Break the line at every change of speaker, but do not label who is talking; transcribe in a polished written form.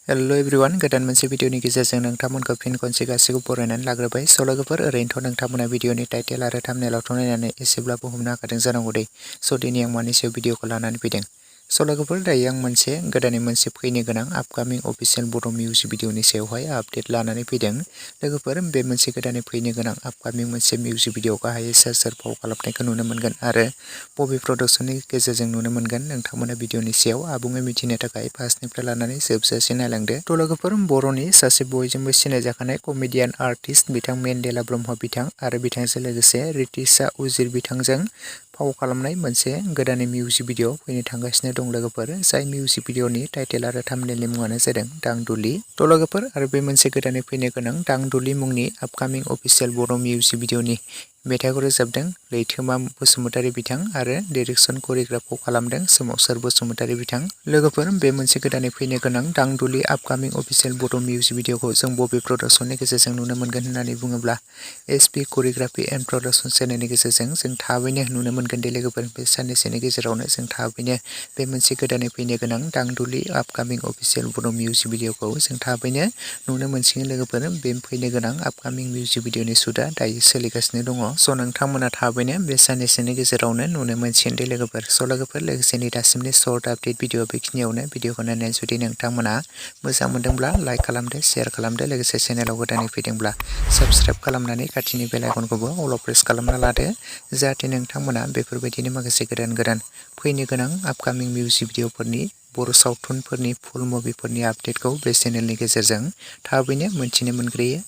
Hello everyone गोदान मोनसे भिडिअनि गेजेरजों नोंथांमोनखौ फिन खनसे गासैखौ बरायनानै लाग्रोबाय। स' लोगोफोर ओरैनोथ' नोंथांमोना भिडिअनि टाइटेल आरो थाम्बनेइलावथ' नायनानै एसेब्लाबो हमनो हाखादों जानांगौ दे। स' दिनै आं मानि सायाव भिडिअखौ लानानै फैदों। स' लोगोफोर दायो आं गोदानै मोनसे फैनो गोनां आपकामिं अफिसियेल बर' मिउजिक भिडिअनि सायावहाय आपडेट लानानै फैदों। लोगोफोर बे मोनसे गोदानै फैनो गोनां आपकामिं मोनसे मिउजिक भिडिअ गाहायै सोर फाव खालामनायखौ नुनो मोनगोन आरो बबे प्रडाक्शननि गेजेरजों नुनो मोनगोन नोंथांमोना भिडिअनि सायाव आबुङै मिथिनो थाखाय फार्स्टनिफ्राय लानानै जोबजासिम नायलांदो। थ' लोगोफोर बर'नि सासे बयजोंबो सिनायजाखानाय कमेडियान आर्टिस्ट बिथां मेन्डेला ब्रह्म बिथां आरो बिथांजों लोगोसे रितिशा उजिर बिथांजों फाव खालामनाय मोनसे गोदानै मिउजिक भिडिअ फैनो थांगासिनो दं लोगोफोर। जाय मिउजिक भिडिअनि टाइटेल आरो थाम्बनेइलनि मुङानो जादों दांदुलि। थ' लोगोफोर आरो बे मोनसे गोदानै फैनो गोनां दांदुलि मुंनि आपकामिं अफिसियेल बर' मिउजिक भिडिअनि मेथाइखौ रोजाबदों लैथोमा बसुमतारी बिथां आरो डिरेक्सन करिय'ग्राफखौ खालामदों सोमावसार बसुमतारी बिथां। लोगोफोर बे मोनसे गोदानै फैनो गोनां दांदुलि आपकामिं अफिसियेल बर' मिउजिक भिडिअखौ जों बबे प्रडाक्शननि गेजेरजों नुनो मोनगोन होननानै बुङोब्ला एसपि करिय'ग्राफि एन्ड प्रडाक्शन चेनेलनि गेजेरजों जों थाबैनो नुनो मोनगोन दे लोगोफोर। बे साननैसोनि गेजेरावनो जों थाबैनो बे मोनसे गोदानै फैनो गोनां दांदुलि आपकामिं अफिसियेल बर' मिउजिक भिडिअखौ जों थाबैनो नुनो मोनसिगोन लोगोफोर। बे फैनो गोनां आपकामिं मिउजिक भिडिअनि शुटआ दायो सोलिगासिनो दङ। स' नोंथांमोना थाबैनो बे साननैसोनि गेजेरावनो नुनो मोनसिगोन दे लोगोफोर। स' लोगोफोर लोगोसेनि दासिमनि सर्ट आपडेट भिडिअ बेखिनियावनो। भिडिअखौ नायनानै जुदि नोंथांमोना मोजां मोनदोंब्ला लाइक खालामदो, शेयार खालामदो, लोगोसे चेनेलाव गोदानै फैदोंब्ला साबस्क्राइब खालामनानै खाथिनि बेल आइकनखौबो अलाव प्रेस खालामना लादो जाहाथे नोंथांमोना बेफोरबायदिनो माखासे गोदान फैनो गोनां आपकामिं मिउजिक भिडिअफोरनि बर' सावथुनफोरनि फुल मुभिफोरनि आपडेटखौ बे चेनेलनि गेजेरजों थाबैनो मोनथिनो मोनग्रोयो।